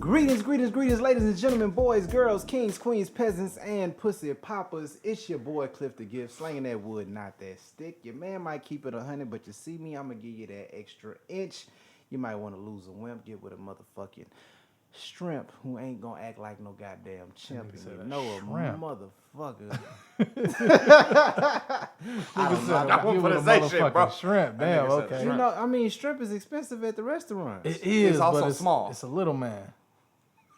Greetings, ladies and gentlemen, boys, girls, kings, queens, peasants, and pussy poppers. It's your boy Cliff the Gift, slanging that wood, not that stick. Your man might keep it 100, but you see me, I'm gonna give you that extra inch. You might want to lose a wimp, get with a motherfucking shrimp who ain't gonna act like no goddamn chimp. And you know a motherfucker. I want to say shit, bro. Shrimp, damn, okay. You know, I mean, shrimp is expensive at the restaurants. It is, It's also but small. It's a little man.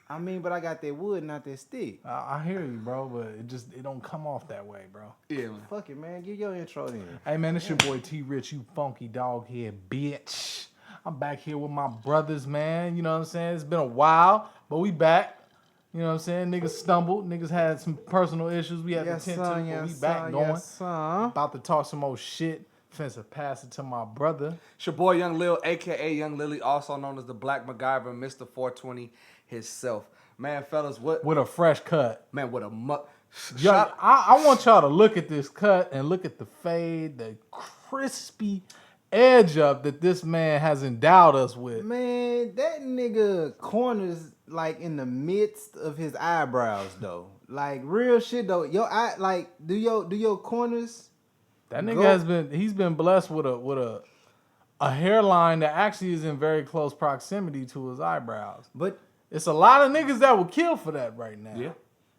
I mean, but I got that wood, not that stick. I hear you, bro, but it don't come off that way, bro. Yeah, man. Fuck it, man. Give your intro then. Hey, man, it's your boy T Rich, you funky dog head bitch. I'm back here with my brothers, man. You know what I'm saying? It's been a while, but we back. You know what I'm saying? Niggas stumbled. Niggas had some personal issues we had to tend to, but we back going. About to talk some more shit. Finna pass it to my brother. It's your boy Young Lil, a.k.a. Young Lily, also known as the Black MacGyver, Mr. 420 himself. Man, fellas, what? With a fresh cut. Man, with a Yo, I want y'all to look at this cut and look at the fade, the crispy edge up that this man has endowed us with. Man, that nigga corners like in the midst of his eyebrows though. Like real shit though. Your eye, like do your corners. That nigga he's been blessed with a hairline that actually is in very close proximity to his eyebrows. But it's a lot of niggas that would kill for that right now. Yeah.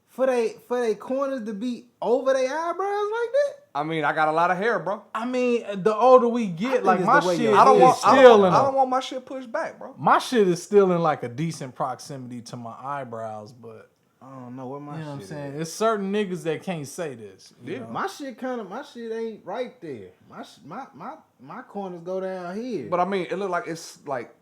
For they corners to be over their eyebrows like that. I mean, I got a lot of hair, bro. I mean, the older we get, like it's my the way shit your is head is. still in I don't want my shit pushed back, bro. my shit is still in like a decent proximity to my eyebrows, but I don't know what my you know shit what I'm saying? is. It's certain niggas that can't say this. You know? My shit ain't right there. My corners go down here. But I mean, it look like it's like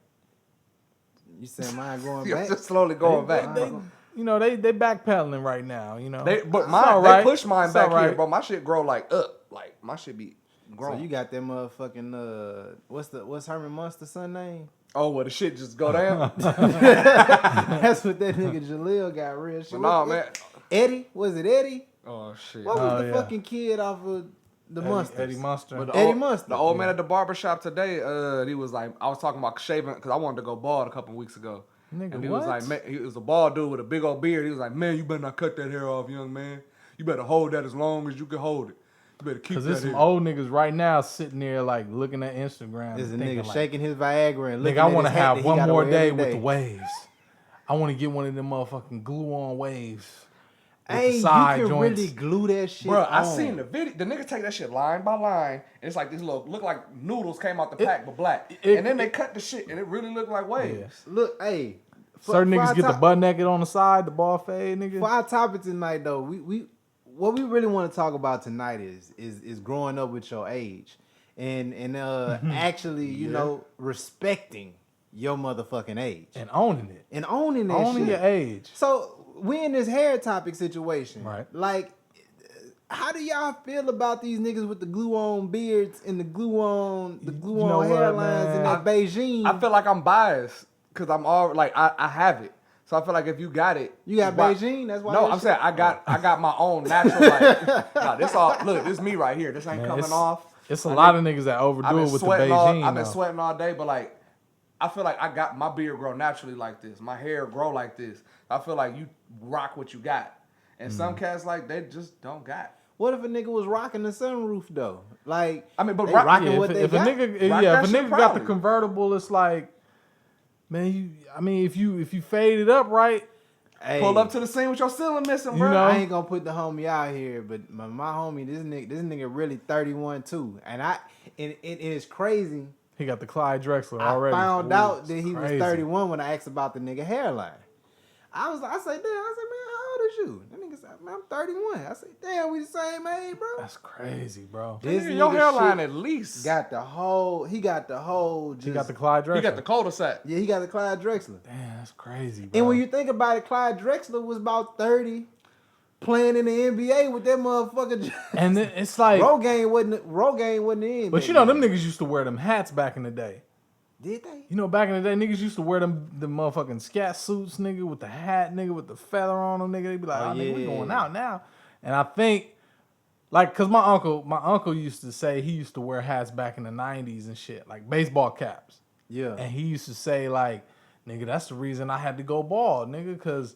You saying mine going it's back? just slowly going back. They, you know, they backpedaling right now, you know. But It's mine, all right. they push mine It's back all here, right. bro. My shit grow like up. Like, my shit be grown. So you got that motherfucking what's Herman Munster's son name? Oh, well, the shit just go down? That's what that nigga Jaleel got real shit. But nah, man. Eddie? Was it Eddie? Oh, shit. What was Oh, the yeah. fucking kid off of the Munsters? Eddie Munster. But Eddie Munster. The old man at the barbershop today, he was like, I was talking about shaving, because I wanted to go bald a couple weeks ago. Nigga, And he what? was like, man, he was a bald dude with a big old beard. He was like, man, you better not cut that hair off, young man. You better hold that as long as you can hold it. You better keep Because that there's some hair. old niggas right now sitting there like looking at Instagram. There's a and thinking nigga like, shaking his Viagra and nigga, looking I at want to his hat have that he one gotta more wear day every with the waves. I want to get one of them motherfucking glue-on waves. with the Hey, you side can joints. really glue that shit Bro, I on. seen the video. The nigga take that shit line by line, and it's like these look like noodles came out the pack, but black. And then they cut the shit, and it really looked like waves. Look, hey. Certain for niggas our get the top- butt naked on the side, the ball fade, nigga. For our topic tonight, though, we what we really want to talk about tonight is growing up with your age, and actually, you know, respecting your motherfucking age And owning it. and owning that Owning shit. your age. So we in this hair topic situation, Right. Like, how do y'all feel about these niggas with the glue on beards and the glue on know hairlines what, and man? that Beijing? I feel like I'm biased because I'm all like I have it. So I feel like if you got it, You got why- Beijing? That's why. No, that I'm shit- saying I got my own natural. Like, nah, this all look. This me right here. This ain't Man, coming it's- off. It's a lot of niggas that overdo I've been it with the sweating Beijing. I've been though. sweating all day, but like, I feel like I got my beard grow naturally like this. My hair grow like this. I feel like you rock what you got, and some cats like they just don't got. What if a nigga was rocking the sunroof though? Like, I mean, but they rock- rocking Yeah, what they if a got. nigga, Rock yeah, that if a shit nigga got the proudly. convertible, it's like, man, I mean, if you fade it up right, Hey, Pull up to the scene with your ceiling missing, You bro. know? I ain't gonna put the homie out here, but my homie, this nigga really 31 too, and it's crazy. he got the Clyde Drexler already. I found Ooh, out that it's he was crazy. 31 when I asked about the nigga hairline. I said, damn, man, how old is you? That nigga said, man, I'm 31. I said, damn, we the same age, bro. That's crazy, bro. This Nigga, your nigga hairline shit at least. he got the whole, He got the Clyde Drexler. You got the cul-de-sac. yeah, he got the Clyde Drexler. Damn, that's crazy, bro. And when you think about it, Clyde Drexler was about 30, playing in the NBA with that motherfucker. and then it's like, Rogaine wasn't in. but you know, them niggas used to wear them hats back in the day. Did they? You know, back in the day, niggas used to wear the motherfucking scat suits, nigga, with the hat, nigga, with the feather on them, nigga. They be like, Oh, oh, nigga, we yeah. going out now. And I think, like, cause my uncle used to say he used to wear hats back in the 90s and shit, like baseball caps. Yeah. And he used to say, like, nigga, that's the reason I had to go bald, nigga, because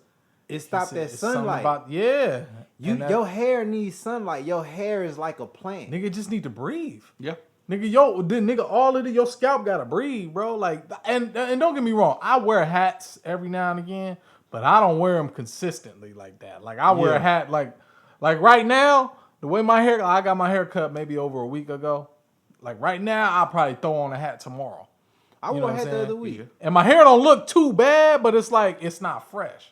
It stopped that it's something sunlight. yeah. You And that- your hair needs sunlight. Your hair is like a plant. nigga just need to breathe. Yeah. Nigga, then nigga, all of your scalp gotta breathe, bro. Like, and don't get me wrong, I wear hats every now and again, but I don't wear them consistently like that. Like, I wear a hat like right now, the way my hair, I got my hair cut maybe over a week ago. Like right now, I'll probably throw on a hat tomorrow. I You know wore a what I'm hat the saying? other week. And my hair don't look too bad, but it's like it's not fresh.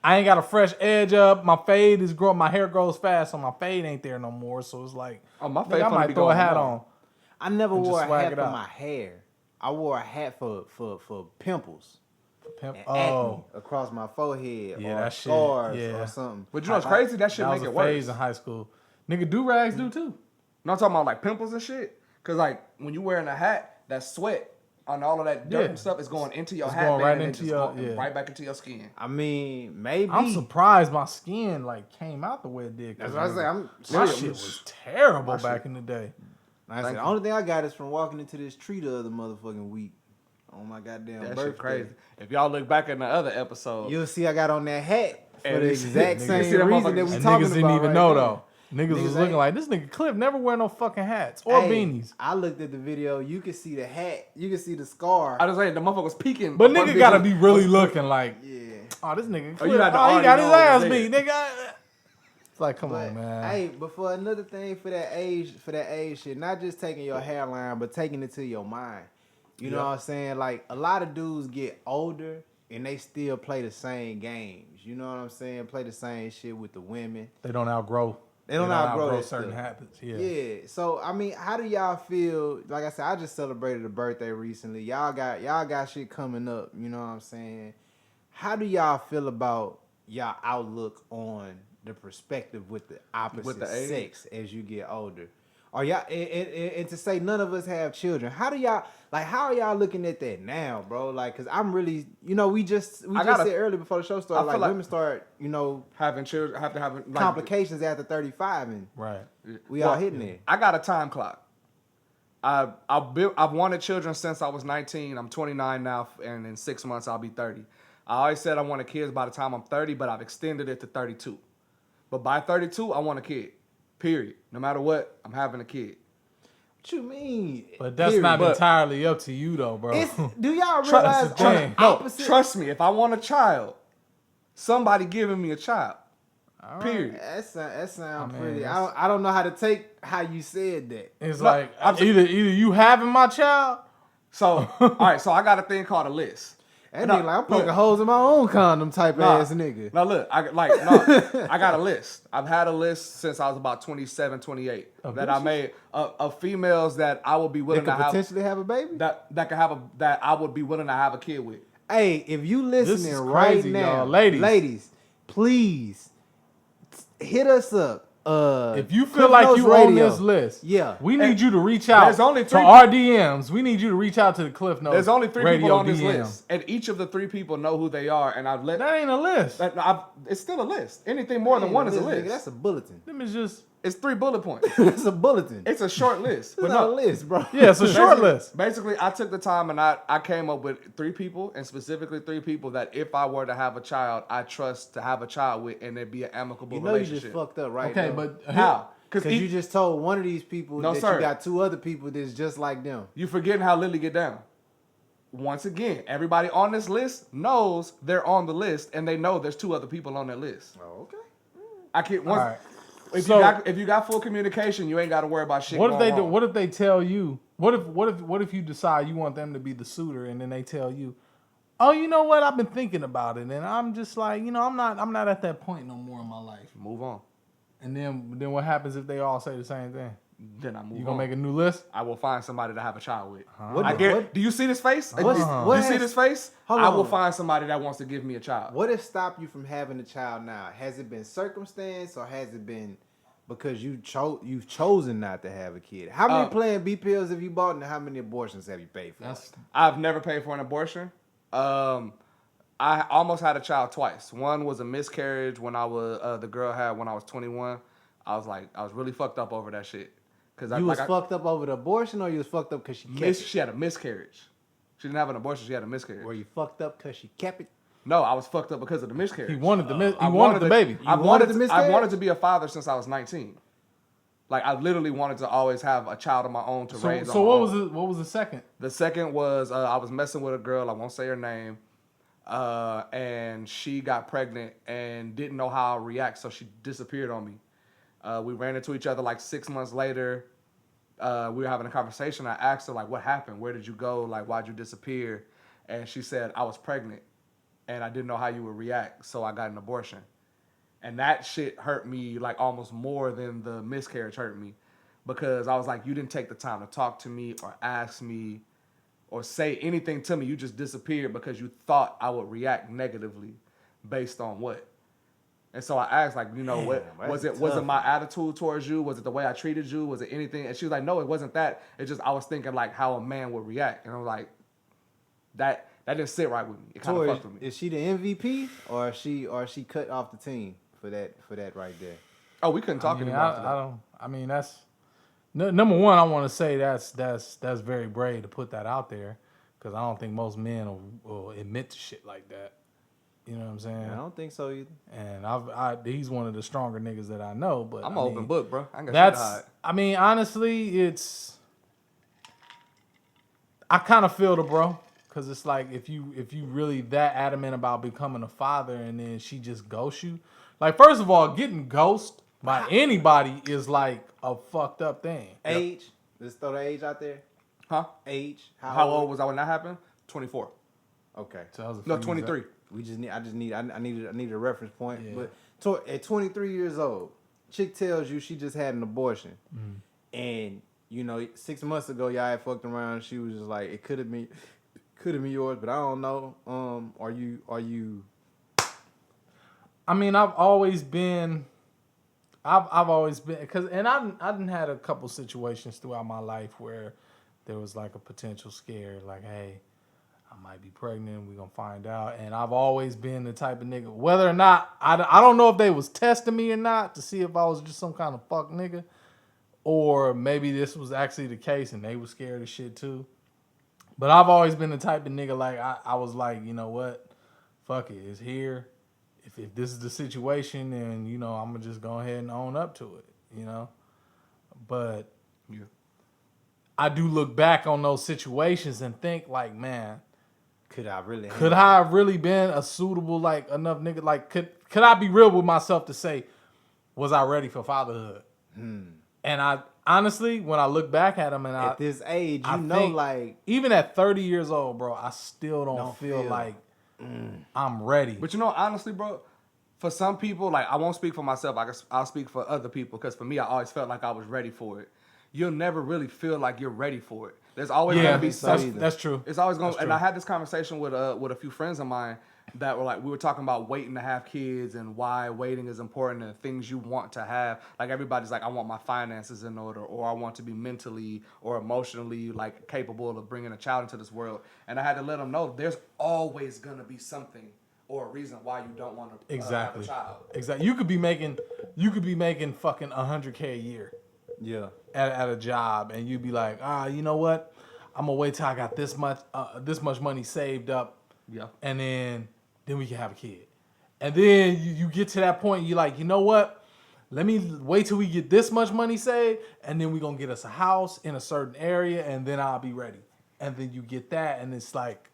I ain't got a fresh edge up. My fade is growing. My hair grows fast, so my fade ain't there no more. So it's like, Oh, my nigga, fade I finna might be throw a going hat tomorrow. on. I never And wore just a swag hat it for out. my hair. I wore a hat for pimples Pimp. and Oh, acne across my forehead Yeah, or that shit, scars yeah. or something. But you know what's crazy? That shit that was make a it worse. phase in high school. Nigga, do rags do too. No, I'm talking about like pimples and shit. Cause like when you wearing a hat, that sweat on all of that dirt Yeah. and stuff is going into your It's hat, going man, right and into just your- going yeah. right back into your skin. I mean, maybe. I'm surprised my skin like came out the way it did. 'Cause That's what I say. my Shit. shit was terrible My back shit. in the day. Like I said, Thank the you. only thing I got is from walking into this tree the other motherfucking week on my goddamn That birthday. shit crazy. If y'all look back in the other episode, You'll see I got on that hat for And the you see- exact nigga, same you see that reason motherfucker- that we And talking niggas about didn't even right know now. though. Niggas was Niggas looking ain't- like this nigga Cliff never wear no fucking hats or Hey, beanies. I looked at the video. You can see the hat. You can see the scar. I was saying the motherfucker was peeking. But above nigga his- gotta be really looking like, Yeah. oh, this nigga Oh, Cliff, you had to he already got his know it ass was beat, there. nigga. It's like, come But on, man. hey, but for another thing for that age shit, not just taking your hairline, but taking it to your mind. You know Yep. what I'm saying? Like a lot of dudes get older and they still play the same games. You know what I'm saying? Play the same shit with the women. They don't outgrow. They don't outgrow that certain stuff. habits. Yeah. Yeah. So I mean, how do y'all feel? Like I said, I just celebrated a birthday recently. Y'all got shit coming up. You know what I'm saying? How do y'all feel about y'all outlook on the perspective with the opposite the age? sex as you get older? Or y'all and to say none of us have children. How do y'all like? How are y'all looking at that now, bro? Like, cause I'm really, we just said earlier before the show started, I like feel like- women start, having children, have to have like, complications after 35, and Right. we all hitting it. I got a time clock. I've wanted children since I was 19. I'm 29 now, and in 6 months I'll be 30. I always said I wanted kids by the time I'm 30, but I've extended it to 32. But by 32, I want a kid. Period. No matter what, I'm having a kid. What you mean? But that's Period. not But- entirely up to you though, bro. It's, do y'all Trust- realize that's the on thing. the No, opposite? trust me. If I want a child, somebody giving me a child. All right. Period. That sound I mean, pretty. that's- I don't know how to take how you said that. It's No, like I'm just- either you having my child. So, all right. So I got a thing called a list. That No, nigga like I'm poking look. holes in my own condom type Nah. ass nigga. Now look, I got a list. I've had a list since I was about 27, 28 Of that I bitches? made of females that I would be They willing could to have potentially have a baby. that I would be willing to have a kid with. Hey, if you listening is right crazy, now, y'all. Ladies. please hit us up. If you feel Cliff like Notes you on Radio. this list, Yeah. we need And you to reach out there's only to 3 our DMs. We need you to reach out to the Cliff Notes. There's only 3 Radio people on this DM. list, and each of the 3 people know who they are, and I've let. That ain't a list. It's still a list. Anything more than one is a Nigga, list. that's a bulletin. Them is just It's 3 bullet points. That's a bulletin. It's a short list, It's but not a no. list, bro. yeah, it's a short Basically- list. Basically, I took the time and I came up with 3 people, and specifically 3 people that if I were to have a child, I trust to have a child with, and it'd be an amicable You know you relationship. just fucked up right Okay, now. but How? Because you just told one of these people No, that sir. you got 2 other people that's just like them. You forgetting how Lily get down. Once again, everybody on this list knows they're on the list, and they know there's 2 other people on that list. Oh, okay. I can't. All right. If you got full communication, you ain't got to worry about shit. What if going they do? wrong. What if they tell you? What if you decide you want them to be the suitor, and then they tell you, "Oh, you know what? I've been thinking about it, and I'm just like, I'm not at that point no more in my life." Move on. And then what happens if they all say the same thing? Then I move on. You gonna make a new list? I will find somebody to have a child with. What I the- guarantee. what- Do you see this face? What's- Do what you see has- this face? Hold I will on. find somebody that wants to give me a child. What has stopped you from having a child now? Has it been circumstance or has it been because you've chosen not to have a kid? How many Plan B pills have you bought and how many abortions have you paid for? I've never paid for an abortion. I almost had a child twice. One was a miscarriage when I was the girl had when I was 21. I was really fucked up over that shit. Cause You was fucked up over the abortion or you was fucked up because she kept it? She had a miscarriage. She didn't have an abortion. She had a miscarriage. Were you fucked up because she kept it? No, I was fucked up because of the miscarriage. He wanted the I he wanted the baby. I wanted wanted the to, I miscarriage? wanted to be a father since I was 19. Like I literally wanted to always have a child of my own to raise. So on my what own. was it? What was the second? The second was I was messing with a girl. I won't say her name. And she got pregnant and didn't know how to react, so she disappeared on me. We ran into each other like 6 months later. We were having a conversation. I asked her like, "What happened? Where did you go? Like, why'd you disappear?" And she said, "I was pregnant, and I didn't know how you would react, so I got an abortion." And that shit hurt me like almost more than the miscarriage hurt me, because I was like, you didn't take the time to talk to me or ask me or say anything to me. You just disappeared because you thought I would react negatively based on what? And so I asked, like, what was it? Was it my attitude towards you? Was it the way I treated you? Was it anything? And she was like, no, it wasn't that. It's just I was thinking like how a man would react, and I was like, that didn't sit right with me. It kind of fucked with me. Is she the MVP or is she cut off the team for that right there? Oh, we couldn't talk anymore. after that. I don't. I mean, that's number one. I want to say that's very brave to put that out there, because I don't think most men will admit to shit like that. You know what I'm saying? I don't think so either. And he's one of the stronger niggas that I know. But I'm an open book, bro. I ain't got shit to that's. hide. I mean, honestly, it's. I kind of feel the bro, because it's like if you really that adamant about becoming a father and then she just ghosts you, like first of all, getting ghosted by anybody is like a fucked up thing. Age? Let's throw the age out there. Huh? Age? How old was I when that happened? 24. Okay. So that was a No, few 23. I needed a reference point. Yeah. But at 23 years old, chick tells you she just had an abortion, and 6 months ago y'all had fucked around. She was just like, it could have been yours, but I don't know. Are you? I mean, I've always been, because, and I done had a couple situations throughout my life where there was like a potential scare, like, hey, I might be pregnant, we gonna find out. And I've always been the type of nigga, whether or not, I don't know if they was testing me or not to see if I was just some kind of fuck nigga, or maybe this was actually the case and they was scared of shit too. But I've always been the type of nigga, like, I was like, you know what, fuck it, it's here. If this is the situation, then, I'm going to just go ahead and own up to it, But Yeah. I I do look back on those situations and think, like, man, Could I really? could I have really been a suitable, like, enough nigga? Like, could I be real with myself to say, was I ready for fatherhood? And I, honestly, when I look back at him and At this age, I know, think like, even at 30 years old, bro, I still don't feel like I'm ready. But honestly, bro, for some people, like, I won't speak for myself. I'll speak for other people, because for me, I always felt like I was ready for it. You'll never really feel like you're ready for it. There's always Yeah, gonna be something. that's true. It's always gonna. That's And true. I had this conversation with a few friends of mine that were like, we were talking about waiting to have kids and why waiting is important and things you want to have. Like, everybody's like, I want my finances in order, or I want to be mentally or emotionally like capable of bringing a child into this world. And I had to let them know there's always gonna be something or a reason why you don't want to have a child. Exactly. You could be making fucking $100K a year yeah. at a job, and you'd be like, you know what? I'm gonna wait till I got this much money saved up, Yeah. and then we can have a kid. And then you get to that point, you're like, you know what? Let me wait till we get this much money saved, and then we're gonna get us a house in a certain area, and then I'll be ready. And then you get that, and it's like,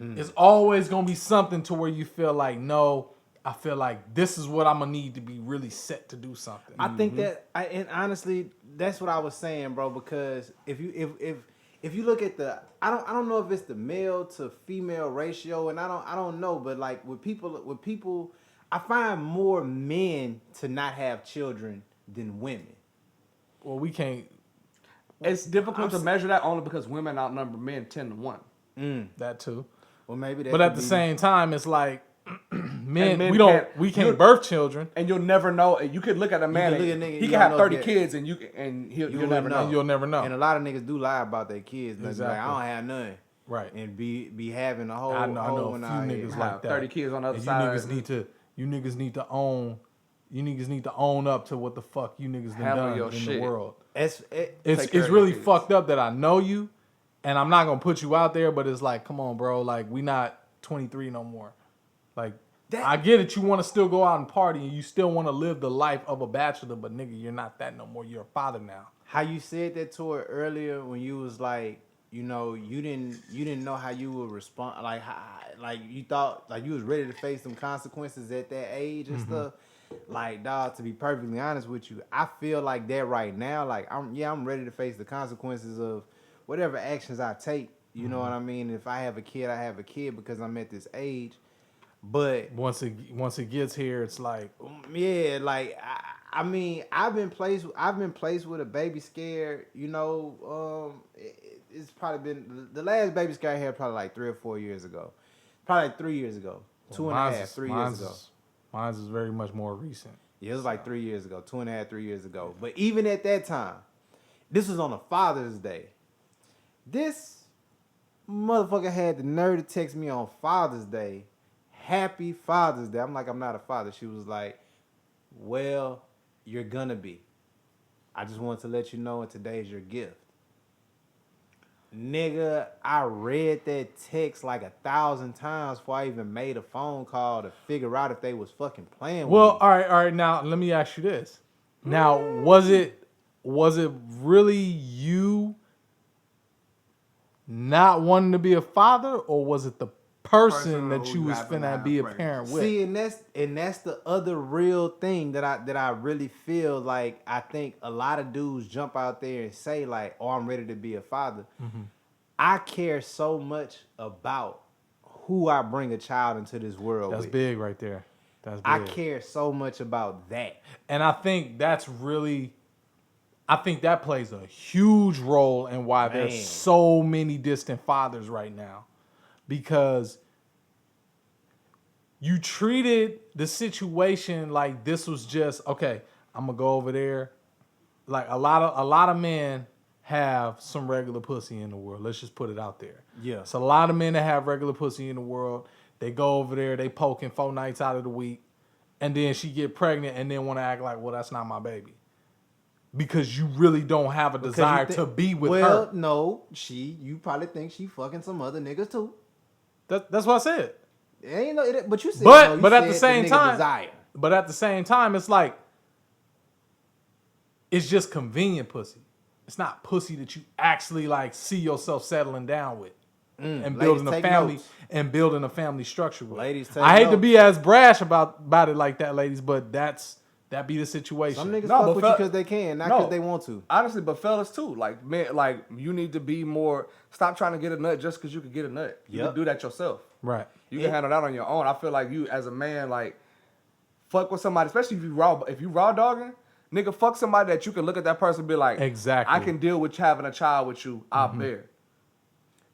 it's always gonna be something to where you feel like, no, I feel like this is what I'm gonna need to be really set to do something. I think that, and honestly, that's what I was saying, bro. Because if you look at the, I don't know if it's the male to female ratio, and I don't know, but like with people, I find more men to not have children than women. Well, we can't. It's difficult to measure that only because women outnumber men 10-1. That too. Well, maybe that. But could at the be- same time, it's like men men we can't- can't birth children. And you'll never know. You could look at a man. can look And at a nigga, he you can have don't know 30 if kids, and he'll wouldn't never know. And you'll never know. And a lot of niggas do lie about their kids. And exactly. Like, Exactly. I don't have none. Right. And be having a whole. I know a whole few one out niggas here. like that. 30 kids on the other And side. You niggas need to own. You niggas need to own up to what the fuck you niggas done Handle done your in shit. the world. It's Take care It's of really your kids. fucked up that I know you, And I'm not gonna put you out there, but it's like, come on, bro. Like, we not 23 no more. Like, I get it. You want to still go out and party, and you still want to live the life of a bachelor, but nigga, you're not that no more. You're a father now. How you said that to her earlier when you was like, you know, you didn't know how you would respond, like like you thought like you was ready to face some consequences at that age and stuff. Like, dog, to be perfectly honest with you, I feel like that right now. Like, I'm ready to face the consequences of whatever actions I take. You know what I mean? If I have a kid, I have a kid because I'm at this age. But Once it gets here, it's like, yeah, like I mean, I've been placed with a baby scare. You know, it's probably been the last baby scare I had probably like 3 or 4 years ago, probably like 3 years ago, two and a half, 3 years ago. Mine's is very much more recent. Yeah, it was like 3 years ago, 2.5, 3 years ago. But even at that time, this was on a Father's Day. This motherfucker had the nerve to text me on Father's Day, Happy Father's Day. I'm like, I'm not a father. She was like, well, you're gonna be. I just wanted to let you know, and today's your gift. Nigga, I read that text like 1,000 times before I even made a phone call to figure out if they was fucking playing with Well, me. all right. Now let me ask you this. Now, was it really you not wanting to be a father, or was it the person that who you you was happen to finna have be a pregnant. parent with? See, and that's the other real thing that I really feel like I think a lot of dudes jump out there and say like, "Oh, I'm ready to be a father." I care so much about who I bring a child into this world That's with. big right there. That's big. I care so much about that. And I think that plays a huge role in why Man. there's so many distant fathers right now. Because you treated the situation like this was just, okay, I'm gonna go over there. Like a lot of men have some regular pussy in the world. Let's just put it out there. Yeah. It's a lot of men that have regular pussy in the world. They go over there, they poking 4 nights out of the week, and then she get pregnant and then want to act like, well, that's not my baby. Because you really don't have a desire to be with her. Well, no, you probably think she fucking some other niggas too. That's what I said. Ain't no, but you said But no, you but at the said same nigga time, desire. but at the same time, it's like it's just convenient pussy. It's not pussy that you actually like see yourself settling down with and ladies, building a take family notes. and building a family structure with. Ladies, take I hate to notes. be as brash about it like that, ladies, but that be the situation. Some niggas No, fuck but with you because they can, not because they want to. Honestly, but fellas too, like man, like you need to be more. Stop trying to get a nut just because you can get a nut. You Yep. can do that yourself. Right. You can handle that on your own. I feel like you as a man, like fuck with somebody, especially if you raw dogging, nigga, fuck somebody that you can look at that person and be like, Exactly. I can deal with having a child with you. I'll bear.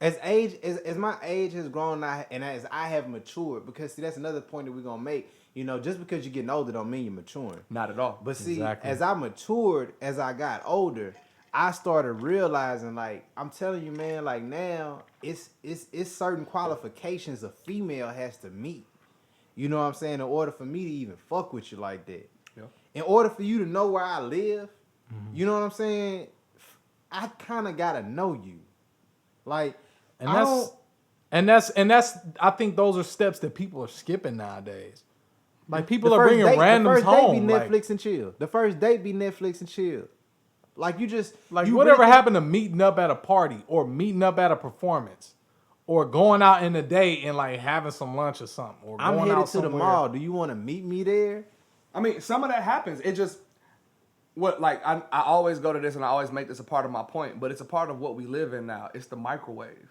As my age has grown and as I have matured, because see that's another point that we're gonna make. You know, just because you're getting older don't mean you're maturing. Not at all. But see, Exactly. as I matured, as I got older, I started realizing, like, I'm telling you, man, like now it's certain qualifications a female has to meet. You know what I'm saying? In order for me to even fuck with you like that. Yeah. In order for you to know where I live, you know what I'm saying? I kind of gotta know you. Like, And I that's I think those are steps that people are skipping nowadays. Like people the are first bringing date, randoms the first home. date be like- Netflix and chill. The first date be Netflix and chill. Like you just Like you whatever really- happened to meeting up at a party or meeting up at a performance or going out in a day and like having some lunch or something or I'm going headed out to the somewhere. mall. Do you want to meet me there? I mean, some of that happens. It just I always go to this and I always make this a part of my point, but it's a part of what we live in now. It's the microwave.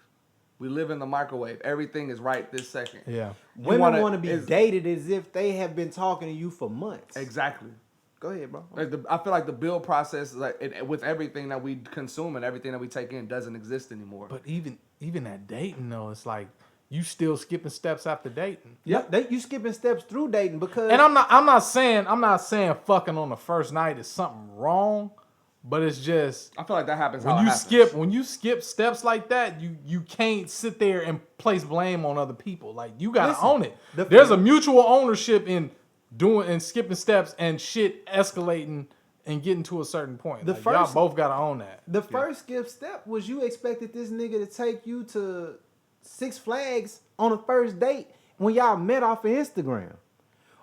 We live in the microwave. Everything is right this second. Yeah. Women want to be dated as if they have been talking to you for months. Exactly. Go ahead, bro. Like I feel like the build process, with everything that we consume and everything that we take in, doesn't exist anymore. But even that dating though, it's like you still skipping steps after dating. Yeah, you skipping steps through dating because And I'm not saying fucking on the first night is something wrong, but it's just I feel like that happens. when you skip steps like that, you can't sit there and place blame on other people. Like you gotta Listen, own it. the- There's a mutual ownership in doing and skipping steps and shit escalating and getting to a certain point. The Like, y'all first- both gotta own that. The first skip step was you expected this nigga to take you to Six Flags on a first date when y'all met off of Instagram.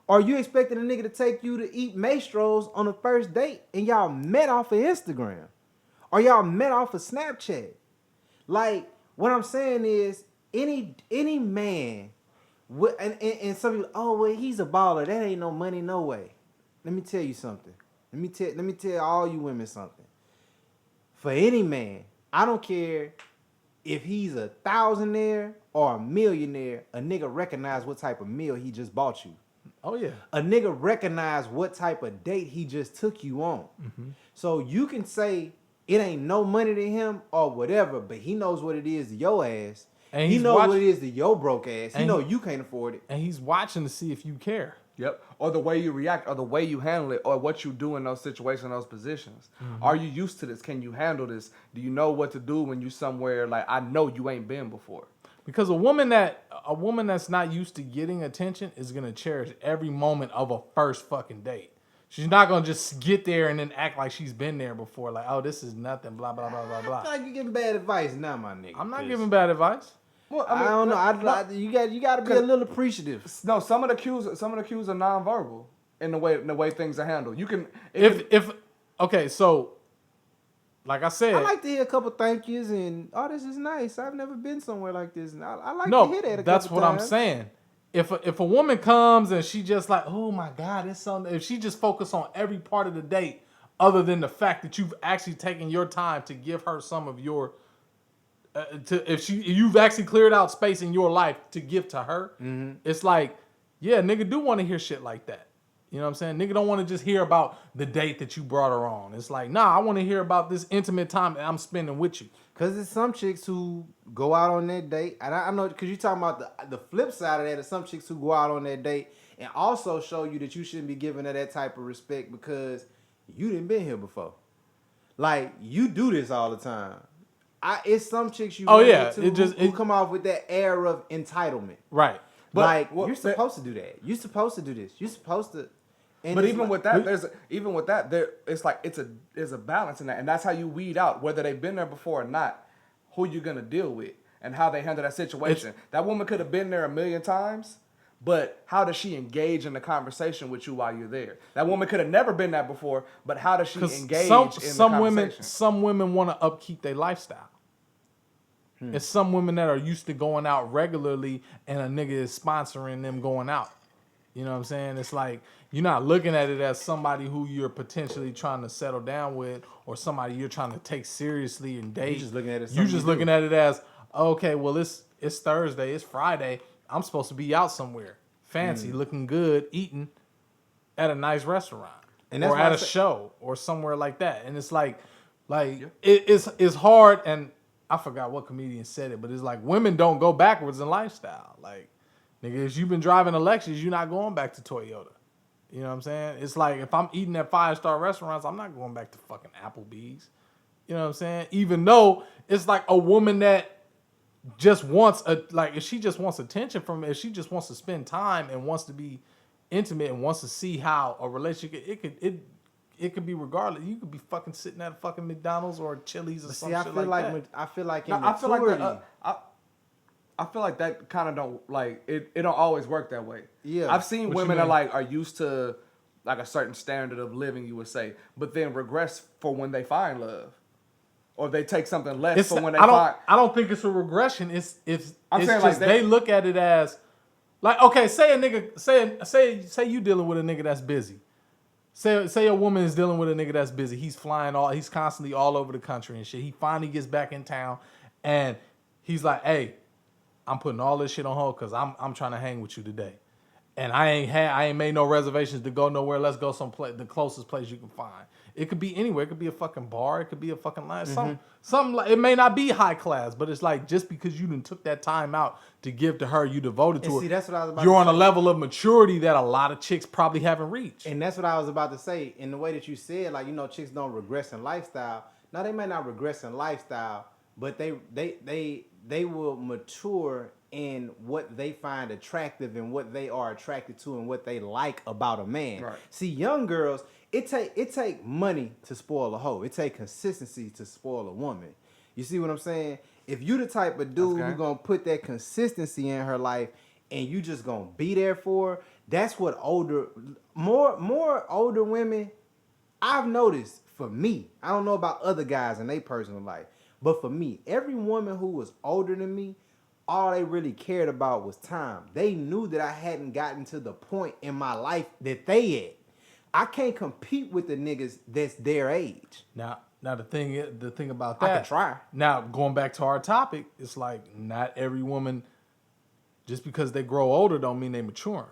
Or you expected a nigga to take you to eat Maestros on a first date and y'all met off of Instagram. Or y'all met off of Snapchat. Like, what I'm saying is, any man, and some people, oh, well, he's a baller. That ain't no money, no way. Let me tell you something. Let me tell all you women something. For any man, I don't care if he's a thousandaire or a millionaire, a nigga recognize what type of meal he just bought you. Oh yeah. A nigga recognize what type of date he just took you on. So you can say it ain't no money to him or whatever, but he knows what it is to your ass. And He he's knows what watch- it is to your broke ass. He and know he- you can't afford it. And he's watching to see if you care. Yep. Or the way you react, or the way you handle it, or what you do in those situations, those positions. Are you used to this? Can you handle this? Do you know what to do when you somewhere like I know you ain't been before? Because a woman that's not used to getting attention is gonna cherish every moment of a first fucking date. She's not gonna just get there and then act like she's been there before. Like, oh, this is nothing. Blah blah blah blah I feel blah. like you giving bad advice now, my nigga. I'm not 'cause giving bad advice. Well, I don't know. You got to be a little appreciative. No, some of the cues are nonverbal in the way things are handled. You can If okay, so like I said, I like to hear a couple thank yous and this is nice. I've never been somewhere like this, and I like to hear that. that's what I'm saying. If a woman comes and she just like, oh my God, it's something. If she just focus on every part of the date, other than the fact that you've actually taken your time to give her some of your, if you've actually cleared out space in your life to give to her, it's like, yeah, nigga do want to hear shit like that. You know what I'm saying? Nigga don't want to just hear about the date that you brought her on. It's like, nah, I want to hear about this intimate time that I'm spending with you. Because there's some chicks who go out on that date, and I know because you're talking about the flip side of that. There's some chicks who go out on that date and also show you that you shouldn't be giving her that type of respect because you didn't been here before. Like, you do this all the time. It's some chicks you run into who come off with that air of entitlement. Right. Like, you're supposed to do that. You're supposed to do this. You're supposed to. And But it's even like- with that, there's a balance in that, and that's how you weed out whether they've been there before or not, who you're gonna deal with and how they handle that situation. That woman could have been there a million times, but how does she engage in the conversation with you while you're there? That woman could have never been there before, but how does she engage in the conversation? Some women want to upkeep their lifestyle. It's some women that are used to going out regularly, and a nigga is sponsoring them going out. You know what I'm saying? It's like you're not looking at it as somebody who you're potentially trying to settle down with, or somebody you're trying to take seriously and date. You're just looking at it as You're something just you looking do. at it as, okay, well it's Thursday, it's Friday. I'm supposed to be out somewhere, fancy, looking good, eating at a nice restaurant, And that's or why at I a say- show, or somewhere like that. And it's like it's hard. And I forgot what comedian said it, but it's like women don't go backwards in lifestyle. Like, nigga, if you've been driving a Lexus, you're not going back to Toyota. You know what I'm saying? It's like if I'm eating at 5-star restaurants, I'm not going back to fucking Applebee's. You know what I'm saying? Even though it's like a woman that just wants if she just wants attention from, if she just wants to spend time and wants to be intimate and wants to see how a relationship, it could be regardless. You could be fucking sitting at a fucking McDonald's or Chili's or something. I feel like that. I feel like No, in I feel like maturity, I feel like that kind of don't like it. It don't always work that way. Yeah. I've seen What you women mean? are used to like a certain standard of living, you would say, but then regress for when they find love, or they take something less for when they find. I don't think it's a regression. It's I'm it's saying, just like, they look at it as like, okay, say a nigga say you dealing with a nigga that's busy. Say a woman is dealing with a nigga that's busy. He's he's constantly all over the country and shit. He finally gets back in town and he's like, hey, I'm putting all this shit on hold because I'm trying to hang with you today. And I ain't made no reservations to go nowhere. Let's go the closest place you can find. It could be anywhere. It could be a fucking bar. It could be a fucking line. Something like, it may not be high class, but it's like just because you done took that time out to give to her, you devoted to And her. see, that's what I was about You're to on a say. level of maturity that a lot of chicks probably haven't reached. and that's what I was about to say. In the way that you said, like, chicks don't regress in lifestyle. Now they may not regress in lifestyle, but they will mature in what they find attractive and what they are attracted to and what they like about a man. Right. See, young girls, it take money to spoil a hoe. It take consistency to spoil a woman. You see what I'm saying? If you the type of dude Okay. who gonna put that consistency in her life and you just gonna be there for her, that's what more older women, I've noticed for me, I don't know about other guys in their personal life, but for me, every woman who was older than me, all they really cared about was time. They knew that I hadn't gotten to the point in my life that they at. I can't compete with the niggas that's their age. Now the thing about I that. can try. Now going back to our topic, it's like not every woman, just because they grow older, don't mean they maturing.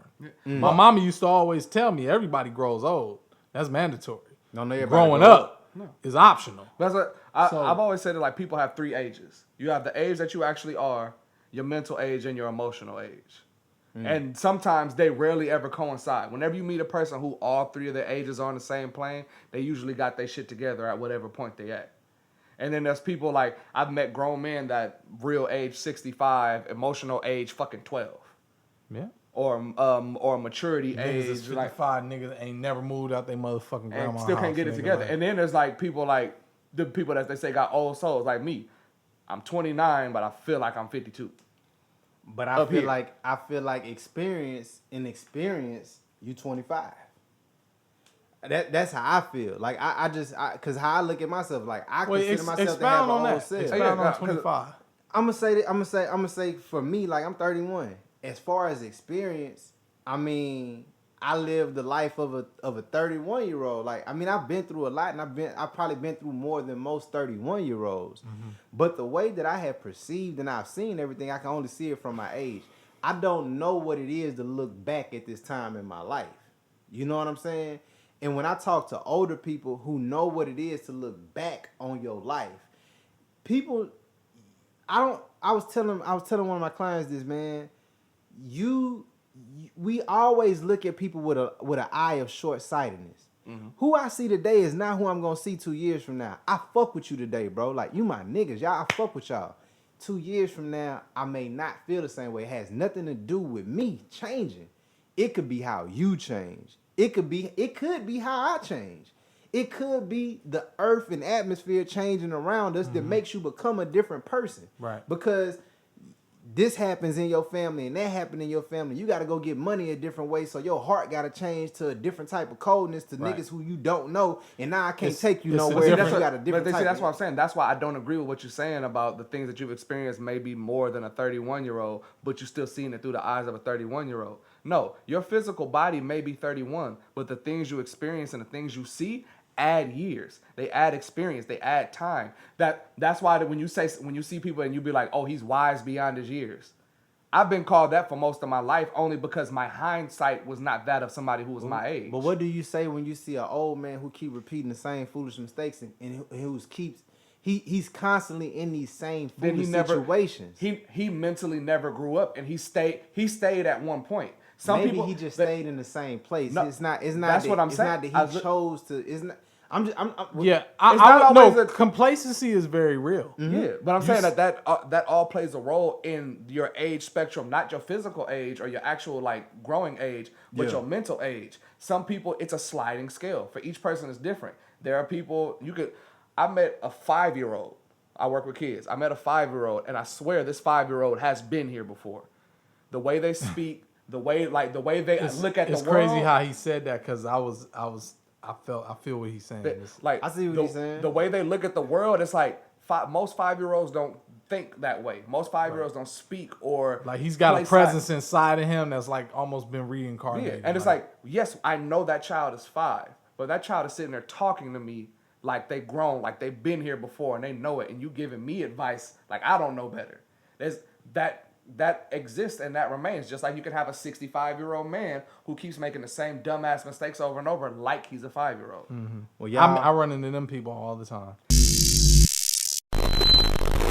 My mama used to always tell me everybody grows old. That's mandatory. Don't know everybody Growing grow up is optional. That's what So- I've always said that, like, people have 3 ages. You have the age that you actually are, your mental age, and your emotional age. And sometimes they rarely ever coincide. Whenever you meet a person who all 3 of their ages are on the same plane, they usually got their shit together at whatever point they at. And then there's people like, I've met grown men that real age 65, emotional age fucking 12. Yeah. Or maturity Niggas age, is like, 55 niggas ain't never moved out their motherfucking and grandma's still can't house, get it nigga, together. like- And then there's like people like the people that they say got old souls, like me. I'm 29, but I feel like I'm 52. But I Up feel here. like experience, you 25. That's how I feel. Like I just cause how I look at myself, like I Wait, consider myself to have expound an on old that. self. Expound Yeah, on 'cause- 25. I'm gonna say for me, like I'm 31. As far as experience, I mean, I lived the life of a 31-year-old. Like, I mean, I've been through a lot, and I've probably been through more than most 31-year-olds. But the way that I have perceived and I've seen everything, I can only see it from my age. I don't know what it is to look back at this time in my life. You know what I'm saying? And when I talk to older people who know what it is to look back on your life, people, I was telling one of my clients this, man. We always look at people with an eye of short-sightedness. Who I see today is not who I'm gonna see 2 years from now. I fuck with you today, bro. Like, you my niggas, y'all. I fuck with y'all. 2 years from now, I may not feel the same way. It has nothing to do with me changing. It could be how you change. It could be how I change. It could be the earth and atmosphere changing around us that makes you become a different person. Right. Because this happens in your family and that happened in your family. You got to go get money a different way, so your heart got to change to a different type of coldness to Right. niggas who you don't know. And now I can't It's- take you it's a nowhere. different- because you got a different But type. that's what I'm saying. That's why I don't agree with what you're saying about the things that you've experienced maybe more than a 31-year-old, but you're still seeing it through the eyes of a 31-year-old. No, your physical body may be 31, but the things you experience and the things you see add years. They add experience. They add time. That's why when you see people and you be like, oh, he's wise beyond his years. I've been called that for most of my life only because my hindsight was not that of somebody who was my age. But what do you say when you see an old man who keep repeating the same foolish mistakes and he's constantly in these same Then foolish situations? He mentally never grew up, and he stayed at one point. Maybe he just stayed in the same place. No, It's not. that's what I'm it's saying. not that he chose to. It's not. I'm just. I'm Yeah, It's not always no, a- complacency is very real. Yeah, but I'm saying that all plays a role in your age spectrum, not your physical age or your actual like growing age, but Yeah. your mental age. Some people, it's a sliding scale. For each person, it's different. There are people I met a 5-year-old. I work with kids. I met a 5-year-old, and I swear this 5-year-old has been here before. The way they speak, the way they look at the It's world. crazy how he said that because I feel what he's saying. It's- Like I see what he's saying. The way they look at the world, it's like most 5-year-olds don't think that way. Most 5-year-olds don't speak or Like he's got play a presence inside of him that's like almost been Yeah, reincarnated. and it's like, yes, I know that child is 5, but that child is sitting there talking to me like they grown, like they've been here before and they know it, and you giving me advice like I don't know better. There's that exists and that remains. Just like you could have a 65-year-old man who keeps making the same dumbass mistakes over and over, like he's a 5-year-old. well, y'all. I run into them people all the time.